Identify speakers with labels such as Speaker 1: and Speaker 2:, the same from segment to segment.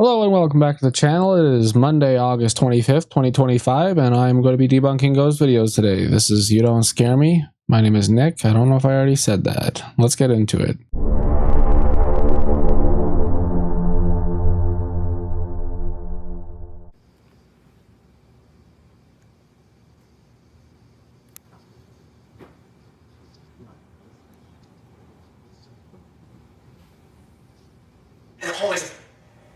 Speaker 1: Hello and welcome back to the channel. It is Monday, August 25th, 2025, and I'm going to be debunking ghost videos today. This is You Don't Scare Me. My name is Nick. I don't know if I already said that. Let's get into it.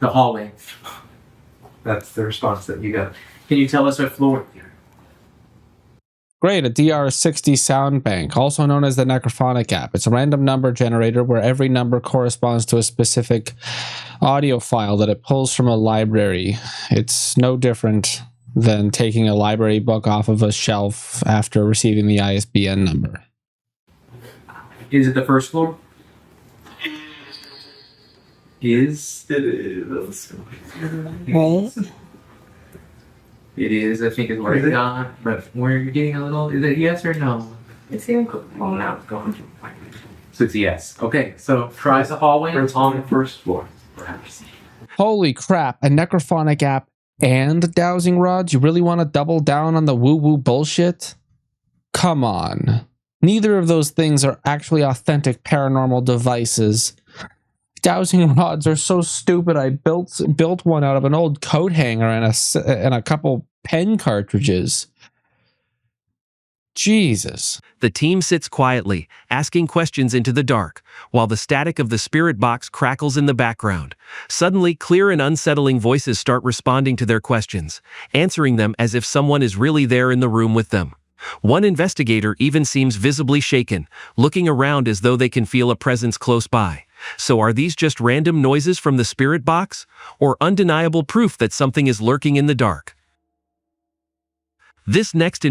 Speaker 2: The hallway. That's the response that you got. Can you tell us what floor?
Speaker 1: Great, a DR60 sound bank, also known as the necrophonic app. It's a random number generator where every number corresponds to a specific audio file that it pulls from a library. It's no different than taking a library book off of a shelf after receiving the ISBN number.
Speaker 2: Is it the first floor? Is it is?
Speaker 3: Right.
Speaker 2: It is. I think it's where it gone, but where you're getting a little. Is it yes or no?
Speaker 3: It's even going out, going.
Speaker 2: So it's yes. Okay. So try the hallway on the first floor, perhaps.
Speaker 1: Holy crap, a necrophonic app and dowsing rods? You really want to double down on the woo-woo bullshit? Come on. Neither of those things are actually authentic paranormal devices. Dowsing rods are so stupid. I built one out of an old coat hanger and a couple pen cartridges. Jesus.
Speaker 4: The team sits quietly, asking questions into the dark, while the static of the spirit box crackles in the background. Suddenly, clear and unsettling voices start responding to their questions, answering them as if someone is really there in the room with them. One investigator even seems visibly shaken, looking around as though they can feel a presence close by. So are these just random noises from the spirit box, or undeniable proof that something is lurking in the dark? This next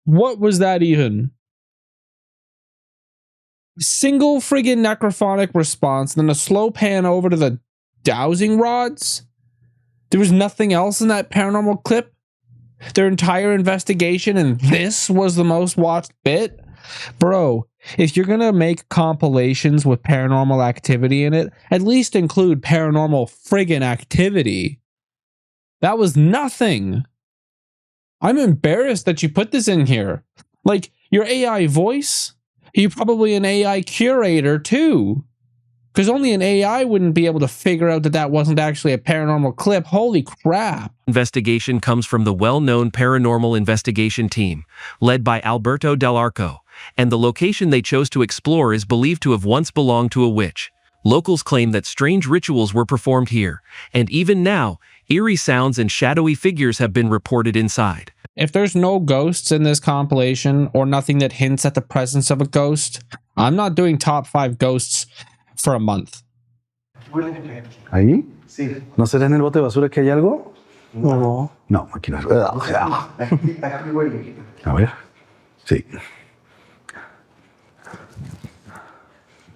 Speaker 1: What was that even? Single friggin' necrophonic response, then a slow pan over to the dowsing rods? There was nothing else in that paranormal clip? Their entire investigation and this was the most watched bit? Bro, if you're gonna make compilations with paranormal activity in it, at least include paranormal friggin' activity. That was nothing. I'm embarrassed that you put this in here. Like, your AI voice? You're probably an AI curator too. Because only an AI wouldn't be able to figure out that that wasn't actually a paranormal clip. Holy crap.
Speaker 4: investigation comes from the well-known paranormal investigation team, led by Alberto Del Arco, and the location they chose to explore is believed to have once belonged to a witch. Locals claim that strange rituals were performed here, and even now, eerie sounds and shadowy figures have been reported inside.
Speaker 1: If there's no ghosts in this compilation, or nothing that hints at the presence of a ghost, I'm not doing top 5 ghosts for a month.
Speaker 5: ¿Ahí? Sí. ¿No será en el bote de basura que hay algo?
Speaker 3: No.
Speaker 5: No, aquí no es. A ver. Sí.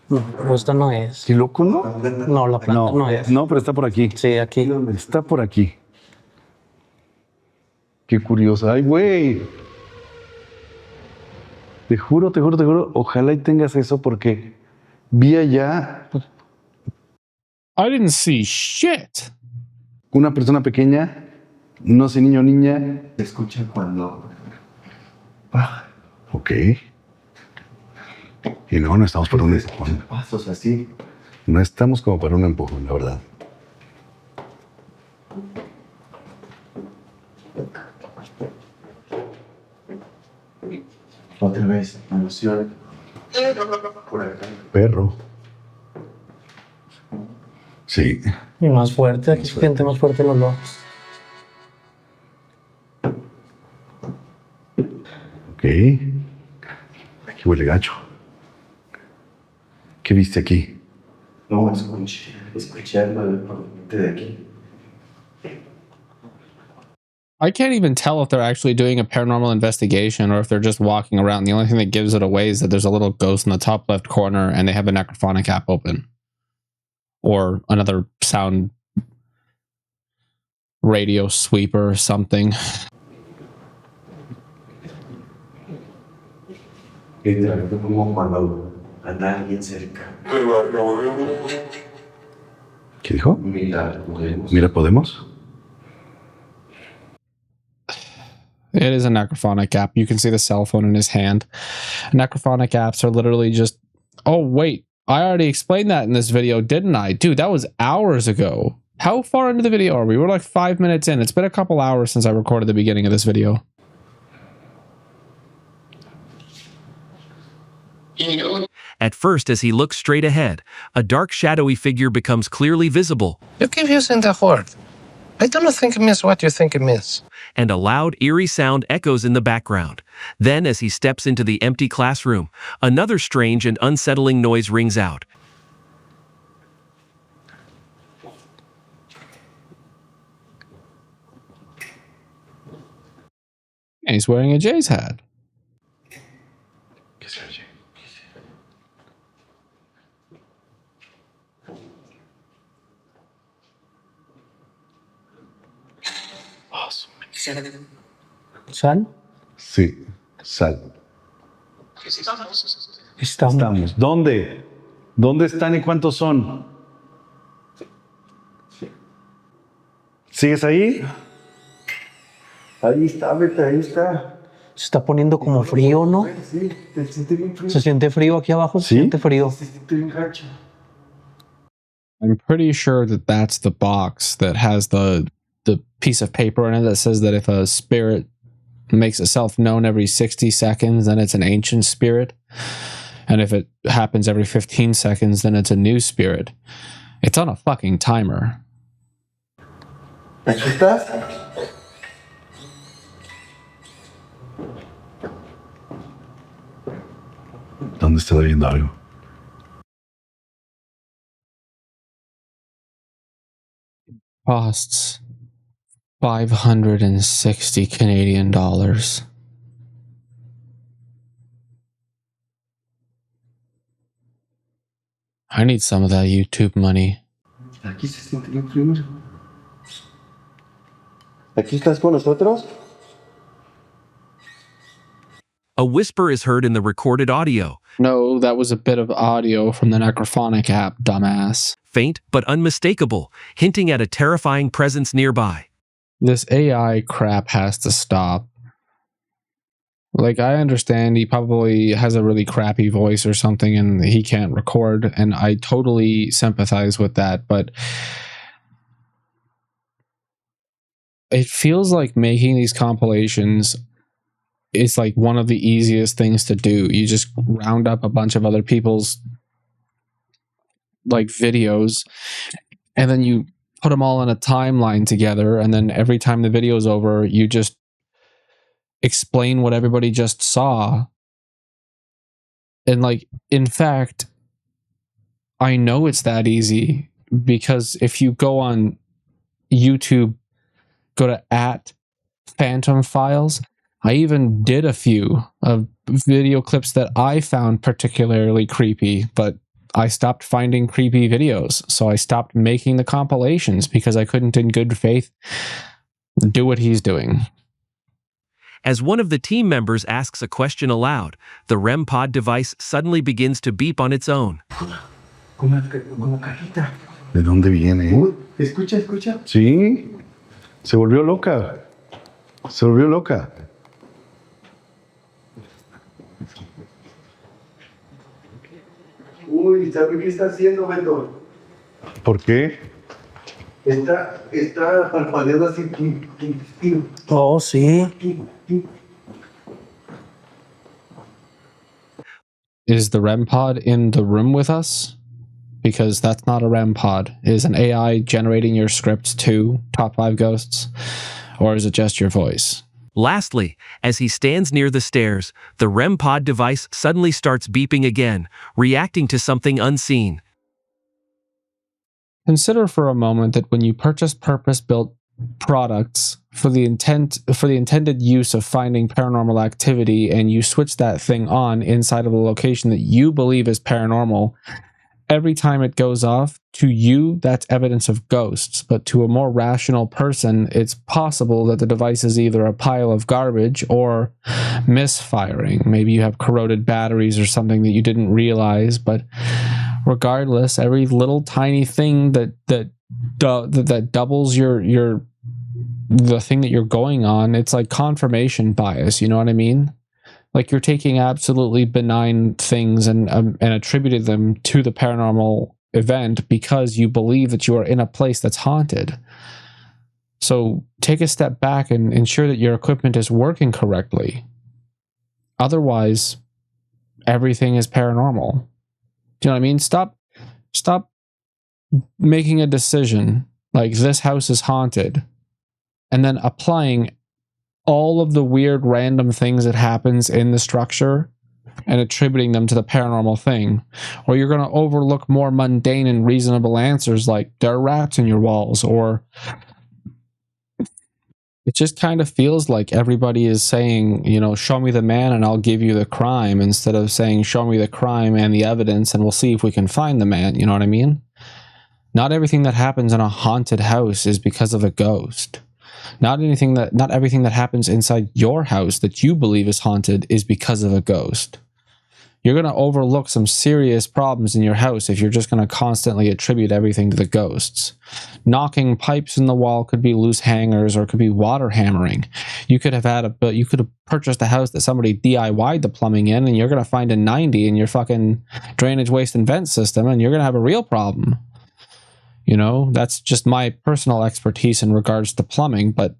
Speaker 3: No, esta no es.
Speaker 5: ¿Qué loco, no?
Speaker 3: No, la planta no es.
Speaker 5: No, pero está por aquí.
Speaker 3: Sí, aquí.
Speaker 5: Está por aquí. Qué curioso. Ay, güey. Te juro, te juro, te juro. Ojalá y tengas eso porque vi allá
Speaker 1: I didn't see shit.
Speaker 5: una persona pequeña, no sé, niño o niña.
Speaker 6: Se escucha cuando...
Speaker 5: Ok. Y no estamos para un empujón.
Speaker 6: Pasos así.
Speaker 5: No estamos como para un empujón, la verdad.
Speaker 6: Otra vez, alusión. Por acá.
Speaker 5: Perro. Sí.
Speaker 3: Y más fuerte, aquí se siente más fuerte los dos.
Speaker 5: Ok. Aquí huele gacho. ¿Qué viste aquí?
Speaker 6: No, escuché algo de aquí.
Speaker 1: I can't even tell if they're actually doing a paranormal investigation or if they're just walking around. The only thing that gives it away is that there's a little ghost in the top left corner and they have a necrophonic app open. Or another sound radio sweeper or something.
Speaker 6: Como cuando anda alguien cerca.
Speaker 5: ¿Qué dijo?
Speaker 6: Mira, podemos.
Speaker 5: Mira, ¿podemos?
Speaker 1: It is a necrophonic app. You can see the cell phone in his hand. Necrophonic apps are literally just... Oh, wait. I already explained that in this video, didn't I? Dude, that was hours ago. How far into the video are we? We're like 5 minutes in. It's been a couple hours since I recorded the beginning of this video.
Speaker 4: At first, as he looks straight ahead, a dark shadowy figure becomes clearly visible,
Speaker 7: You keep using the word. I don't think it means what you think it means.
Speaker 4: and a loud, eerie sound echoes in the background. Then, as he steps into the empty classroom, another strange and unsettling noise rings out.
Speaker 1: And he's wearing a Jay's hat.
Speaker 5: ¿Qué se oye?
Speaker 3: ¿Sal?
Speaker 5: Sí, sal. Estamos. ¿Dónde? ¿Dónde están y cuántos son? ¿Sigues ahí?
Speaker 6: Ahí está, vete, ahí está.
Speaker 3: Se está poniendo como frío, ¿no?
Speaker 6: Sí, te siente bien frío.
Speaker 3: Se siente frío aquí abajo, se
Speaker 5: ¿Sí?
Speaker 3: siente frío.
Speaker 6: Se siente bien gacho.
Speaker 1: I'm pretty sure that that's the box that has the piece of paper in it that says that if a spirit makes itself known every 60 seconds, then it's an ancient spirit. And if it happens every 15 seconds, then it's a new spirit. It's on a fucking timer.
Speaker 6: ¿Aquí estás?
Speaker 5: ¿Dónde está viendo algo?
Speaker 1: Costs 560 Canadian dollars. I need some of that YouTube money.
Speaker 6: Aquí se siente bien frío. ¿Aquí estás con nosotros?
Speaker 4: A whisper is heard in the recorded audio,
Speaker 1: No, that was a bit of audio from the necrophonic app, dumbass.
Speaker 4: faint but unmistakable, hinting at a terrifying presence nearby.
Speaker 1: This AI crap has to stop. Like, I understand he probably has a really crappy voice or something and he can't record, and I totally sympathize with that, but it feels like making these compilations is like one of the easiest things to do. You just round up a bunch of other people's like videos and then you put them all in a timeline together, and then every time the video's over you just explain what everybody just saw. And like, in fact, I know it's that easy because if you go on YouTube, go to @Phantom Files, I even did a few of video clips that I found particularly creepy, but I stopped finding creepy videos. So I stopped making the compilations because I couldn't in good faith do what he's doing.
Speaker 4: As one of the team members asks a question aloud, the REM pod device suddenly begins to beep on its own.
Speaker 6: Con la cajita.
Speaker 5: ¿De dónde viene?
Speaker 6: Escucha, escucha.
Speaker 5: Sí. Se volvió loca. Se volvió loca.
Speaker 6: Uy, ¿sabes qué está haciendo, Beto?
Speaker 5: ¿Por qué?
Speaker 6: Está parpadeando así.
Speaker 3: Oh, sí.
Speaker 1: Is the REM pod in the room with us? Because that's not a REM pod. Is an AI generating your scripts too, Top 5 Ghosts? Or is it just your voice?
Speaker 4: Lastly, as he stands near the stairs, the REM pod device suddenly starts beeping again, reacting to something unseen.
Speaker 1: Consider for a moment that when you purchase purpose-built products for the intended use of finding paranormal activity, and you switch that thing on inside of a location that you believe is paranormal, every time it goes off, to you, that's evidence of ghosts. But to a more rational person, it's possible that the device is either a pile of garbage or misfiring. Maybe you have corroded batteries or something that you didn't realize. But regardless, every little tiny thing that doubles the thing that you're going on, it's like confirmation bias, you know what I mean? Like you're taking absolutely benign things and attributed them to the paranormal event because you believe that you are in a place that's haunted. So take a step back and ensure that your equipment is working correctly. Otherwise, everything is paranormal. Do you know what I mean? Stop making a decision like this house is haunted and then applying all of the weird random things that happens in the structure and attributing them to the paranormal thing. Or you're going to overlook more mundane and reasonable answers like there are rats in your walls, or it just kind of feels like everybody is saying, you know, show me the man and I'll give you the crime, instead of saying show me the crime and the evidence and we'll see if we can find the man. You know what I mean? Not everything that happens in a haunted house is because of a ghost. Not everything that happens inside your house that you believe is haunted is because of a ghost. You're going to overlook some serious problems in your house if you're just going to constantly attribute everything to the ghosts. Knocking pipes in the wall could be loose hangers, or it could be water hammering. You could have purchased a house that somebody DIY'd the plumbing in, and you're going to find a 90 in your fucking drainage, waste, and vent system, and you're going to have a real problem. You know, that's just my personal expertise in regards to plumbing, but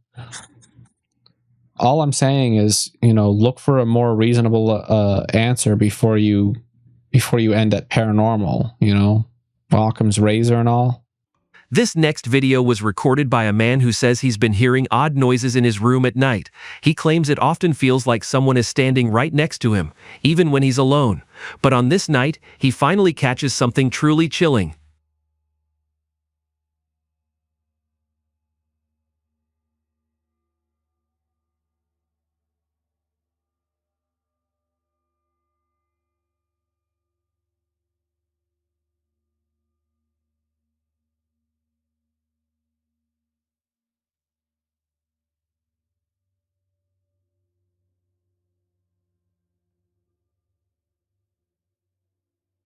Speaker 1: all I'm saying is, you know, look for a more reasonable answer before you end at paranormal, you know, Occam's razor and all.
Speaker 4: This next video was recorded by a man who says he's been hearing odd noises in his room at night. He claims it often feels like someone is standing right next to him, even when he's alone. But on this night, he finally catches something truly chilling.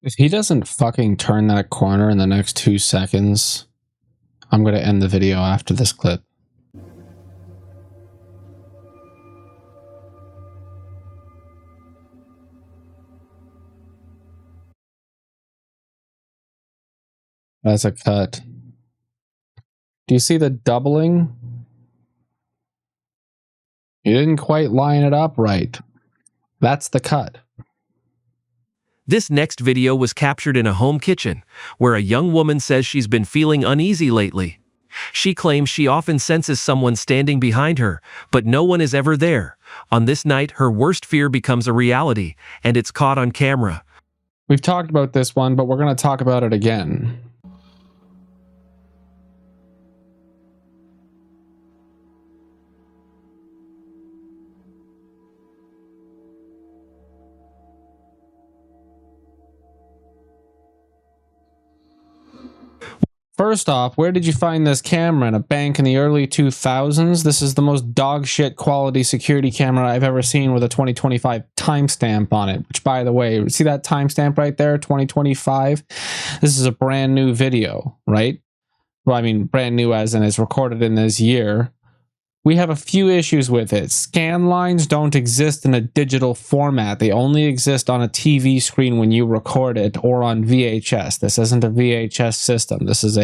Speaker 1: If he doesn't fucking turn that corner in the next 2 seconds, I'm going to end the video after this clip. That's a cut. Do you see the doubling? You didn't quite line it up right. That's the cut.
Speaker 4: This next video was captured in a home kitchen, where a young woman says she's been feeling uneasy lately. She claims she often senses someone standing behind her, but no one is ever there. On this night, her worst fear becomes a reality, and it's caught on camera.
Speaker 1: We've talked about this one, but we're going to talk about it again. First off, where did you find this camera? In a bank in the early 2000s? This is the most dog shit quality security camera I've ever seen, with a 2025 timestamp on it. Which, by the way, see that timestamp right there, 2025? This is a brand new video, right? Well, I mean, brand new as in it's recorded in this year. We have a few issues with it. Scan lines don't exist in a digital format. They only exist on a TV screen when you record it, or on VHS. This isn't a VHS system. This is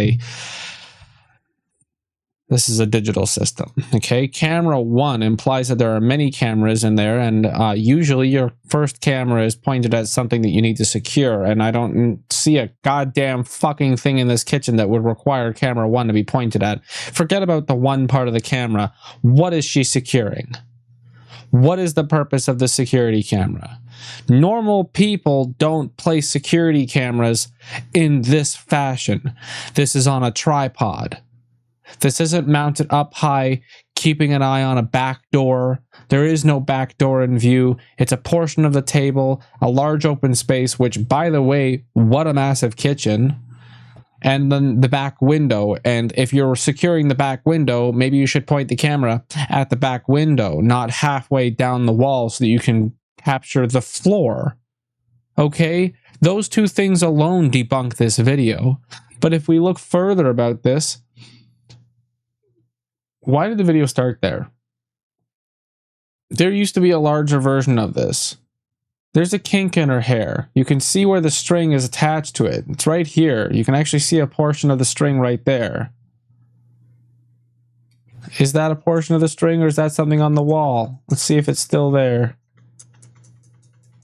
Speaker 1: a digital system. Okay, camera 1 implies that there are many cameras in there, and usually your first camera is pointed at something that you need to secure, and I don't see a goddamn fucking thing in this kitchen that would require camera 1 to be pointed at. Forget about the one part of the camera. What is she securing? What is the purpose of the security camera? Normal people don't place security cameras in this fashion. This is on a tripod. This isn't mounted up high, keeping an eye on a back door. There is no back door in view. It's a portion of the table, a large open space, which, by the way, what a massive kitchen. And then the back window. And if you're securing the back window, maybe you should point the camera at the back window, not halfway down the wall, so that you can capture the floor. Okay? Those two things alone debunk this video. But if we look further about this, why did the video start there? There used to be a larger version of this. There's a kink in her hair. You can see where the string is attached to it. It's right here. You can actually see a portion of the string right there. Is that a portion of the string, or is that something on the wall? Let's see if it's still there.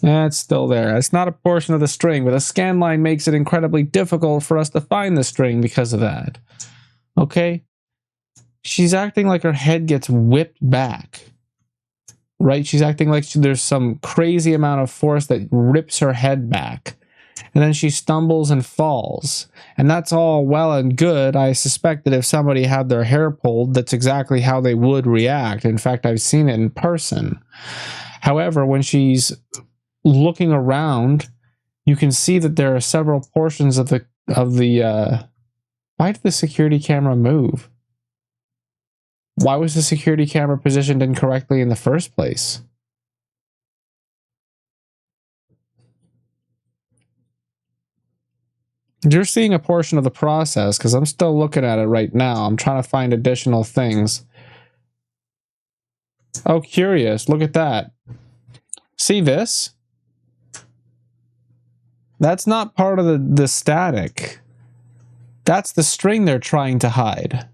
Speaker 1: Yeah, it's still there. It's not a portion of the string, but a scan line makes it incredibly difficult for us to find the string because of that. Okay? She's acting like her head gets whipped back. Right? She's acting like there's some crazy amount of force that rips her head back. And then she stumbles and falls. And that's all well and good. I suspect that if somebody had their hair pulled, that's exactly how they would react. In fact, I've seen it in person. However, when she's looking around, you can see that there are several portions of the why did the security camera move? Why was the security camera positioned incorrectly in the first place? You're seeing a portion of the process because I'm still looking at it right now. I'm trying to find additional things. Oh, curious. Look at that. See this? That's not part of the static. That's the string they're trying to hide.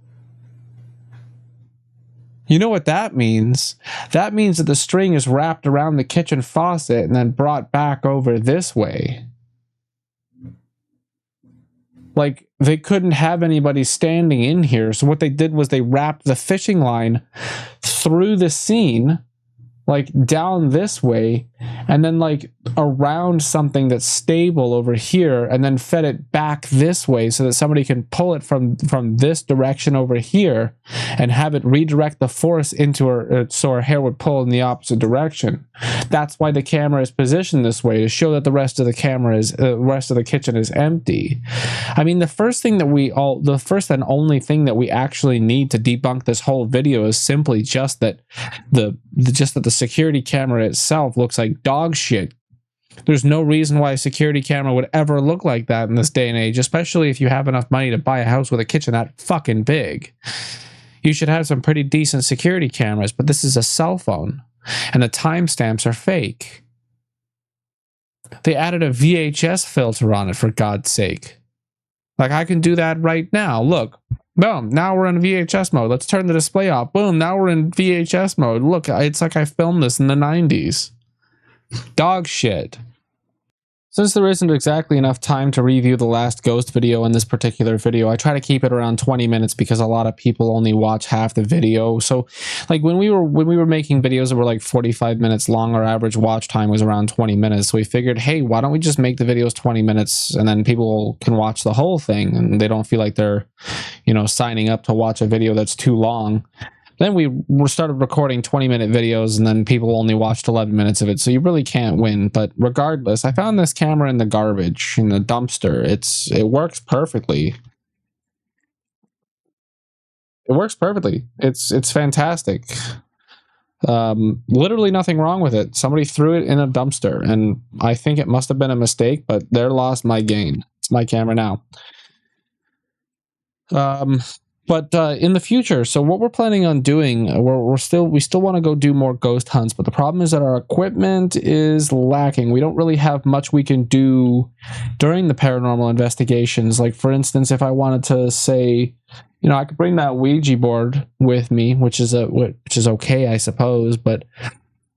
Speaker 1: You know what that means? That means that the string is wrapped around the kitchen faucet and then brought back over this way. Like, they couldn't have anybody standing in here, so what they did was they wrapped the fishing line through the scene, like down this way, and then like around something that's stable over here, and then fed it back this way so that somebody can pull it from this direction over here and have it redirect the force into her, so her hair would pull in the opposite direction. That's why the camera is positioned this way, to show that the rest of the camera is rest of the kitchen is empty. I mean, the first and only thing that we actually need to debunk this whole video is simply just that the security camera itself looks like dog shit. There's no reason why a security camera would ever look like that in this day and age, especially if you have enough money to buy a house with a kitchen that fucking big. You should have some pretty decent security cameras, but this is a cell phone, and the timestamps are fake. They added a VHS filter on it, for God's sake. Like, I can do that right now. Look. Boom, now we're in VHS mode. Let's turn the display off. Boom, now we're in VHS mode. Look, it's like I filmed this in the 90s. Dog shit. Since there isn't exactly enough time to review the last ghost video in this particular video, I try to keep it around 20 minutes because a lot of people only watch half the video. So, like, when we were making videos that were like 45 minutes long, our average watch time was around 20 minutes. So we figured, hey, why don't we just make the videos 20 minutes and then people can watch the whole thing and they don't feel like they're, you know, signing up to watch a video that's too long. Then we started recording 20-minute videos, and then people only watched 11 minutes of it, so you really can't win. But regardless, I found this camera in the garbage, in the dumpster. It works perfectly. It works perfectly. It's fantastic. Literally nothing wrong with it. Somebody threw it in a dumpster, and I think it must have been a mistake, but their loss, my gain. It's my camera now. But in the future, so what we're planning on doing, we still want to go do more ghost hunts, but the problem is that our equipment is lacking. We don't really have much we can do during the paranormal investigations. Like, for instance, if I wanted to say, you know, I could bring that Ouija board with me, which is okay, I suppose, but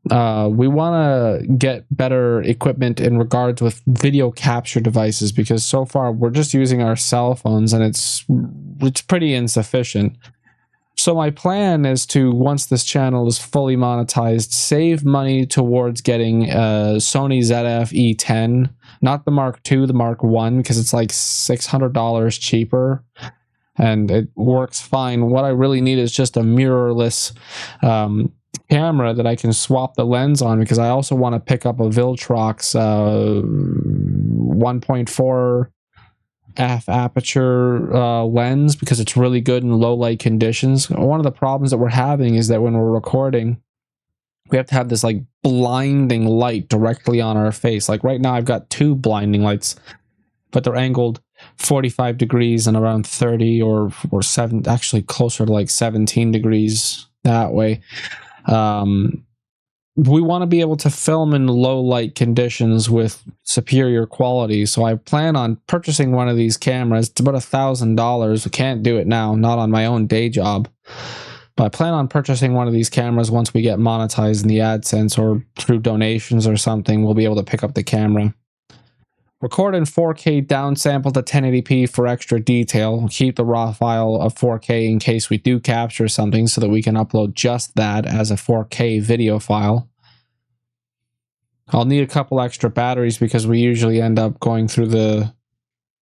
Speaker 1: we want to get better equipment in regards with video capture devices, because so far we're just using our cell phones and it's pretty insufficient. So my plan is to, once this channel is fully monetized, save money towards getting a Sony ZF E10, not the Mark II, the Mark I, because it's like $600 cheaper and it works fine. What I really need is just a mirrorless camera that I can swap the lens on, because I also want to pick up a Viltrox 1.4 f aperture lens, because it's really good in low light conditions. One of the problems that we're having is that when we're recording, we have to have this like blinding light directly on our face. Like right now I've got 2 blinding lights, but they're angled 45 degrees and around 30 or 7, actually closer to like 17 degrees that way. We want to be able to film in low light conditions with superior quality. So I plan on purchasing one of these cameras. It's about $1,000. We can't do it now, not on my own day job. But I plan on purchasing one of these cameras once we get monetized in the AdSense or through donations or something. We'll be able to pick up the camera. Record in 4K downsample to 1080p for extra detail. We'll keep the raw file of 4K in case we do capture something so that we can upload just that as a 4K video file. I'll need a couple extra batteries because we usually end up going through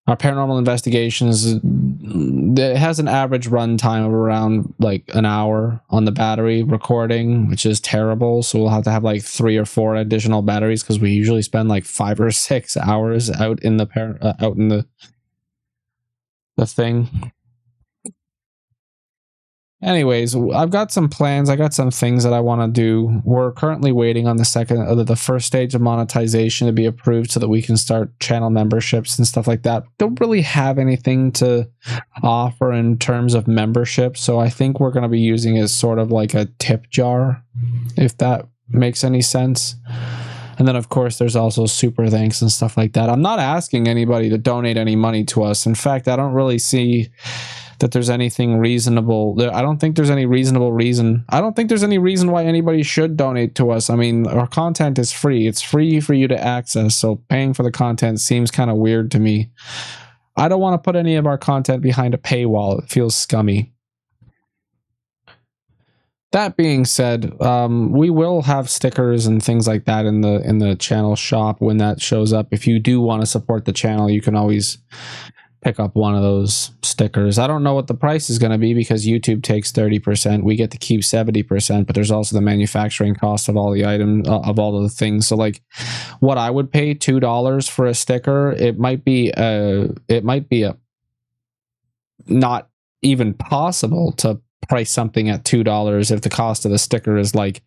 Speaker 1: our paranormal investigations. It has an average run time of around like an hour on the battery recording, which is terrible. So we'll have to have like 3 or 4 additional batteries because we usually spend like 5 or 6 hours out in the thing. Anyways, I've got some plans. I got some things that I want to do. We're currently waiting on the first stage of monetization to be approved so that we can start channel memberships and stuff like that. Don't really have anything to offer in terms of membership, so I think we're going to be using it as sort of like a tip jar, if that makes any sense. And then, of course, there's also super thanks and stuff like that. I'm not asking anybody to donate any money to us. In fact, I don't really see that there's anything reasonable. I don't think there's any reasonable reason. I don't think there's any reason why anybody should donate to us. I mean, our content is free. It's free for you to access, so paying for the content seems kind of weird to me. I don't want to put any of our content behind a paywall. It feels scummy. That being said, we will have stickers and things like that in the channel shop when that shows up. If you do want to support the channel, you can always pick up one of those stickers. I don't know what the price is going to be because YouTube takes 30%. We get to keep 70%, but there's also the manufacturing cost of all the items, of all of the things. So like what I would pay $2 for a sticker, it might be not even possible to price something at $2 if the cost of the sticker is like,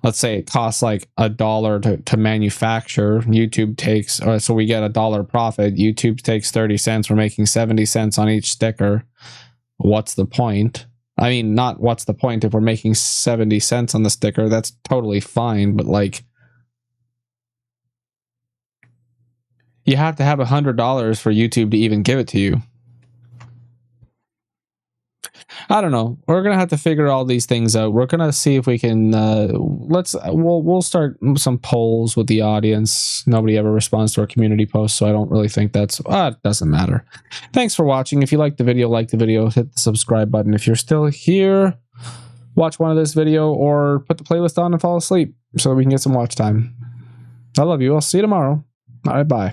Speaker 1: let's say it costs like $1 to manufacture. YouTube takes, so we get $1 profit. YouTube takes 30 cents. We're making 70 cents on each sticker. What's the point? I mean, not what's the point if we're making 70 cents on the sticker. That's totally fine, but like, you have to have $100 for YouTube to even give it to you. I don't know. We're gonna have to figure all these things out. We're gonna see if we can. We'll start some polls with the audience. Nobody ever responds to our community posts, so I don't really think that's. It doesn't matter. Thanks for watching. If you like the video, hit the subscribe button. If you're still here, watch one of this video or put the playlist on and fall asleep so that we can get some watch time. I love you. I'll see you tomorrow. All right, bye.